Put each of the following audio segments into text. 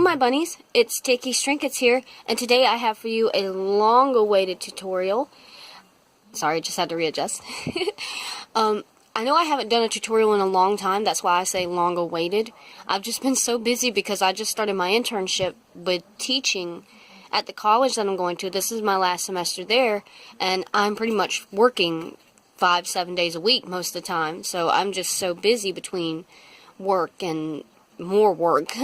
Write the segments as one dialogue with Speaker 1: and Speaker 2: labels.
Speaker 1: my bunnies, it's Ticky Trinkets here, and today I have for you a long-awaited tutorial. Sorry, just had to readjust. I know I haven't done a tutorial in a long time, that's why I say long-awaited. I've just been so busy because I just started my internship with teaching at the college that I'm going to. This is my last semester there, and I'm pretty much working 5-7 days a week most of the time, so I'm just so busy between work and more work.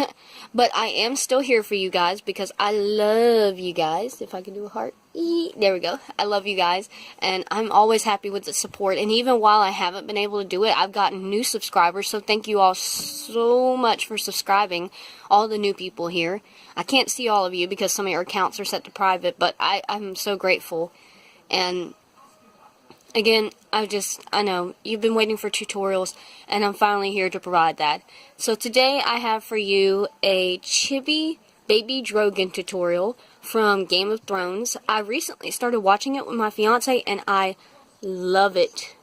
Speaker 1: But I am still here for you guys because I love you guys. If I can do a heart. There we go. I love you guys, and I'm always happy with the support. And even while I haven't been able to do it, I've gotten new subscribers, so thank you all so much for subscribing, all the new people here. I can't see all of you because some of your accounts are set to private, but I'm so grateful. And again, I know, you've been waiting for tutorials, and I'm finally here to provide that. So today I have for you a chibi baby Drogon tutorial from Game of Thrones. I recently started watching it with my fiance, and I love it.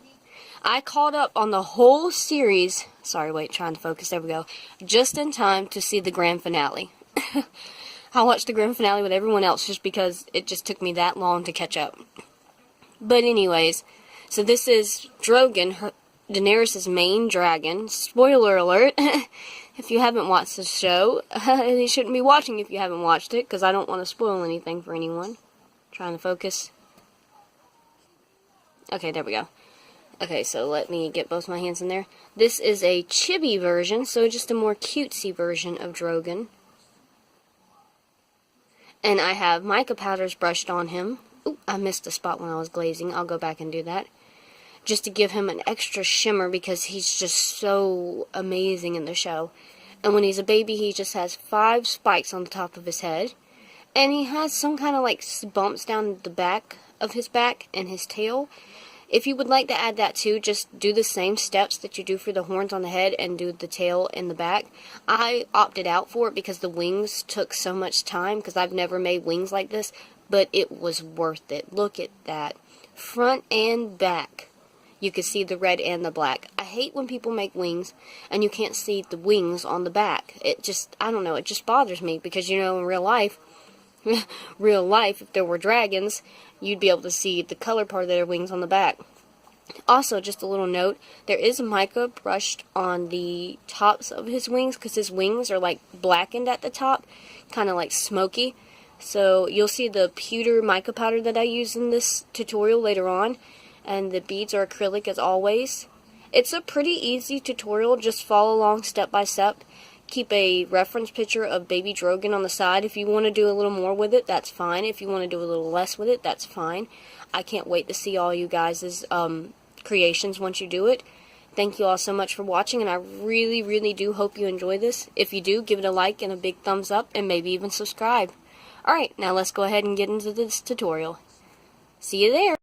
Speaker 1: I caught up on the whole series, sorry, wait, trying to focus, there we go, just in time to see the grand finale. I watched the grand finale with everyone else just because it just took me that long to catch up. But anyways, so this is Drogon, Daenerys' main dragon. Spoiler alert, if you haven't watched the show, and you shouldn't be watching if you haven't watched it, because I don't want to spoil anything for anyone. Trying to focus. Okay, there we go. Okay, so let me get both my hands in there. This is a chibi version, so just a more cutesy version of Drogon. And I have mica powders brushed on him. Ooh, I missed a spot when I was glazing. I'll go back and do that. Just to give him an extra shimmer because he's just so amazing in the show. And when he's a baby, he just has 5 spikes on the top of his head. And he has some kind of like bumps down the back of his back and his tail. If you would like to add that too, just do the same steps that you do for the horns on the head and do the tail in the back. I opted out for it because the wings took so much time because I've never made wings like this. But it was worth it. Look at that. Front and back. You can see the red and the black. I hate when people make wings and you can't see the wings on the back. It just, I don't know, it just bothers me because, you know, in real life, if there were dragons, you'd be able to see the color part of their wings on the back. Also, just a little note, there is mica brushed on the tops of his wings because his wings are like blackened at the top, kind of like smoky. So you'll see the pewter mica powder that I use in this tutorial later on, and the beads are acrylic as always. It's a pretty easy tutorial, just follow along step by step. Keep a reference picture of baby Drogon on the side. If you want to do a little more with it, that's fine. If you want to do a little less with it, that's fine. I can't wait to see all you guys' creations once you do it. Thank you all so much for watching, and I really, really do hope you enjoy this. If you do, give it a like and a big thumbs up, and maybe even subscribe. Alright, now let's go ahead and get into this tutorial. See you there!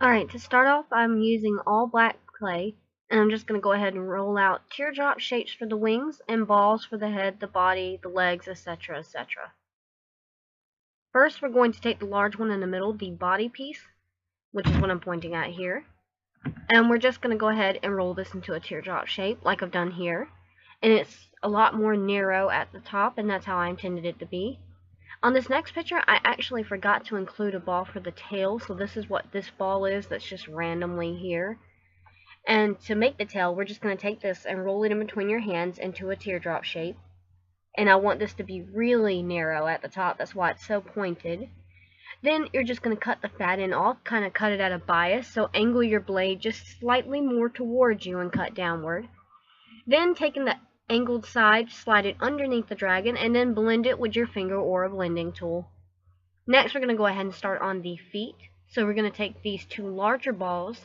Speaker 1: Alright, to start off, I'm using all black clay, and I'm just going to go ahead and roll out teardrop shapes for the wings, and balls for the head, the body, the legs, etc., etc. First, we're going to take the large one in the middle, the body piece, which is what I'm pointing at here, and we're just going to go ahead and roll this into a teardrop shape, like I've done here, and it's a lot more narrow at the top, and that's how I intended it to be. On this next picture, I actually forgot to include a ball for the tail, so this is what this ball is that's just randomly here. And to make the tail, we're just going to take this and roll it in between your hands into a teardrop shape. And I want this to be really narrow at the top, that's why it's so pointed. Then you're just going to cut the fat end off, kind of cut it at a bias, so angle your blade just slightly more towards you and cut downward. Then taking the angled side, slide it underneath the dragon, and then blend it with your finger or a blending tool. Next, we're going to go ahead and start on the feet. So we're going to take these 2 larger balls,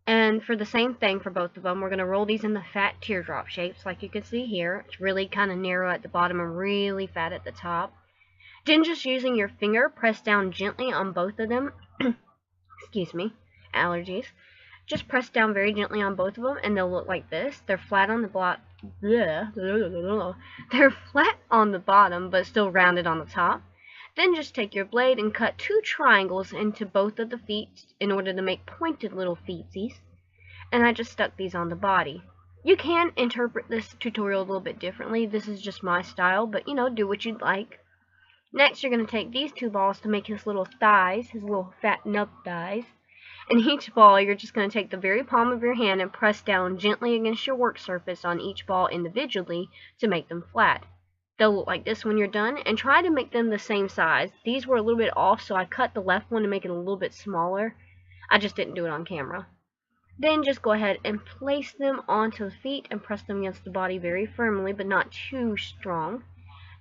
Speaker 1: and for the same thing for both of them, we're going to roll these in the fat teardrop shapes, like you can see here. It's really kind of narrow at the bottom and really fat at the top. Then just using your finger, press down gently on both of them. Excuse me, allergies. Just press down very gently on both of them, and they'll look like this. They're flat on the block. They're flat on the bottom, but still rounded on the top. Then just take your blade and cut 2 triangles into both of the feet in order to make pointed little feetsies. And I just stuck these on the body. You can interpret this tutorial a little bit differently. This is just my style, but you know, do what you'd like. Next, you're going to take these 2 balls to make his little thighs, his little fat nub thighs. And each ball, you're just going to take the very palm of your hand and press down gently against your work surface on each ball individually to make them flat. They'll look like this when you're done, and try to make them the same size. These were a little bit off, so I cut the left one to make it a little bit smaller. I just didn't do it on camera. Then just go ahead and place them onto the feet and press them against the body very firmly, but not too strong.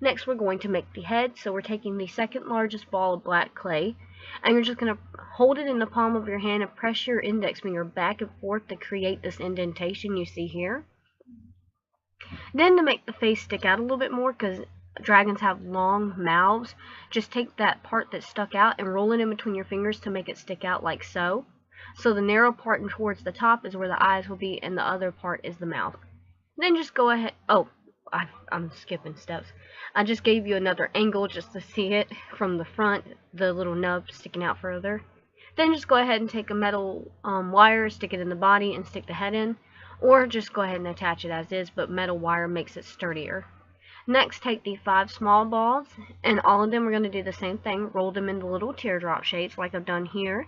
Speaker 1: Next, we're going to make the head, so we're taking the second largest ball of black clay, and you're just going to hold it in the palm of your hand and press your index finger back and forth to create this indentation you see here. Then to make the face stick out a little bit more, because dragons have long mouths, just take that part that stuck out and roll it in between your fingers to make it stick out like so. So the narrow part towards the top is where the eyes will be, and the other part is the mouth. Then just go ahead, I'm skipping steps. I just gave you another angle just to see it from the front, the little nub sticking out further. Then just go ahead and take a metal wire, stick it in the body, and stick the head in. Or just go ahead and attach it as is, but metal wire makes it sturdier. Next, take the 5 small balls, and all of them we're going to do the same thing. Roll them into little teardrop shapes like I've done here.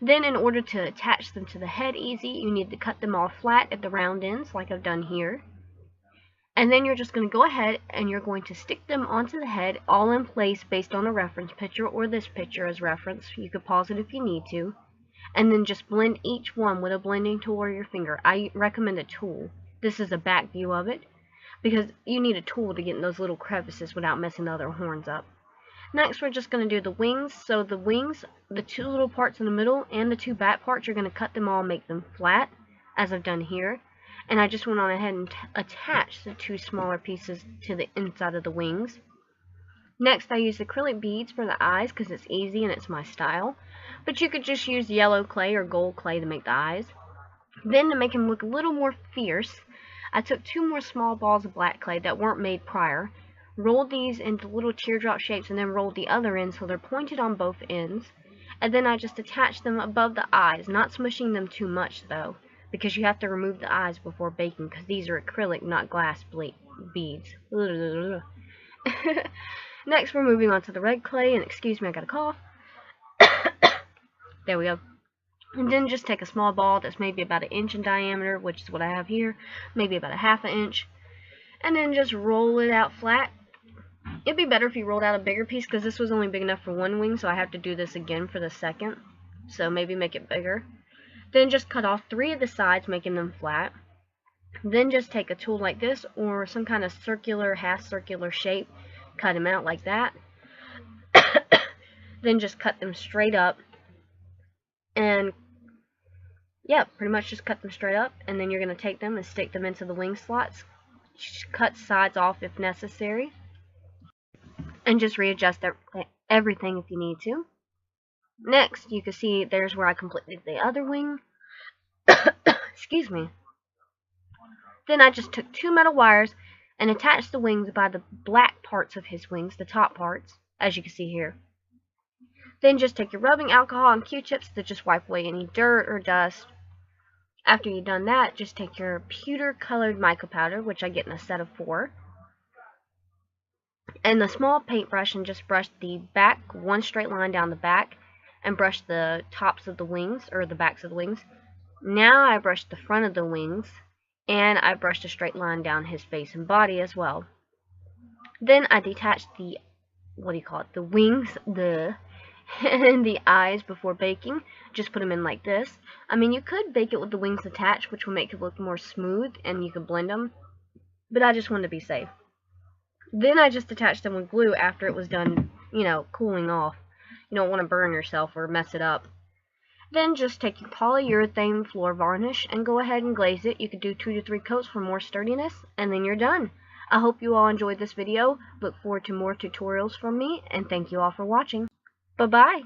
Speaker 1: Then in order to attach them to the head easy, you need to cut them all flat at the round ends like I've done here. And then you're just going to go ahead and you're going to stick them onto the head all in place based on a reference picture or this picture as reference. You could pause it if you need to. And then just blend each one with a blending tool or your finger. I recommend a tool. This is a back view of it because you need a tool to get in those little crevices without messing the other horns up. Next, we're just going to do the wings. So the wings, the 2 little parts in the middle and the 2 back parts, you're going to cut them all and make them flat as I've done here. And I just went on ahead and attached the 2 smaller pieces to the inside of the wings. Next, I used acrylic beads for the eyes because it's easy and it's my style. But you could just use yellow clay or gold clay to make the eyes. Then, to make them look a little more fierce, I took 2 more small balls of black clay that weren't made prior, rolled these into little teardrop shapes, and then rolled the other ends so they're pointed on both ends. And then I just attached them above the eyes, not smushing them too much though, because you have to remove the eyes before baking because these are acrylic, not glass beads. Next, we're moving on to the red clay, and excuse me, I got a cough. There we go. And then just take a small ball that's maybe about 1 inch in diameter, which is what I have here, maybe about 1/2 inch, and then just roll it out flat. It'd be better if you rolled out a bigger piece because this was only big enough for 1 wing, so I have to do this again for the second. So maybe make it bigger. Then just cut off 3 of the sides, making them flat. Then just take a tool like this or some kind of circular, half circular shape, cut them out like that. Then just cut them straight up. And yeah, pretty much just cut them straight up. And then you're going to take them and stick them into the wing slots. Cut sides off if necessary. And just readjust everything if you need to. Next, you can see there's where I completed the other wing. Excuse me. Then I just took 2 metal wires and attached the wings by the black parts of his wings, the top parts, as you can see here. Then just take your rubbing alcohol and Q-tips to just wipe away any dirt or dust. After you've done that, just take your pewter colored mica powder, which I get in a set of 4. And the small paintbrush, and just brush the back, 1 straight line down the back, and brush the tops of the wings, or the backs of the wings. Now I brushed the front of the wings, and I brushed a straight line down his face and body as well. Then I detached the, the wings, and the eyes before baking. Just put them in like this. I mean, you could bake it with the wings attached, which will make it look more smooth, and you could blend them, but I just wanted to be safe. Then I just attached them with glue after it was done, cooling off. You don't want to burn yourself or mess it up. Then just take your polyurethane floor varnish and go ahead and glaze it. You could do 2 to 3 coats for more sturdiness, and then you're done. I hope you all enjoyed this video. Look forward to more tutorials from me, and thank you all for watching. Bye-bye.